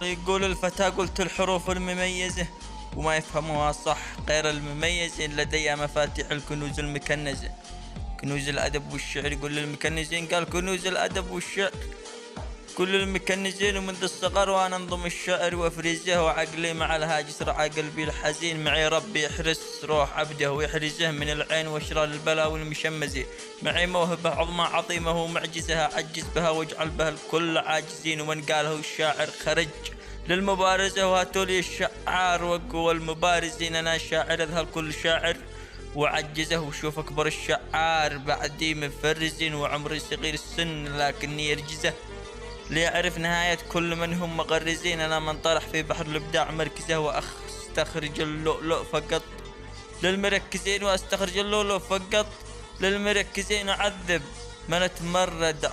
يقول الفتى قلت الحروف المميزة وما يفهموها صح غير المميزين، لدي مفاتيح الكنوز المكنزة. كنوز الأدب والشعر يقول للمكنزين، قال كنوز الأدب والشعر كل المكنزين، ومنذ الصغر وأنا انظم الشعر وأفرزه، وعقلي مع الهاجس رعى قلبي الحزين، معي ربي يحرس روح عبده ويحرزه من العين وشرى البلا والمشمزة، معي موهبة عظمى عظيمة ومعجزها عجز بها واجعل بها الكل عاجزين. ومن قاله الشاعر خرج للمبارزة وهاتوا لي الشعار وقوى المبارزين، أنا شاعر أذهل كل شاعر وعجزه وشوف أكبر الشعار بعدي مفرزين، وعمري صغير السن لكني يرجزه ليعرف نهاية كل من هم مغرزين. أنا من طرح في بحر الإبداع مركزه وأستخرج اللؤلؤ فقط للمركزين، وأستخرج اللؤلؤ فقط للمركزين، أعذب من اتمرد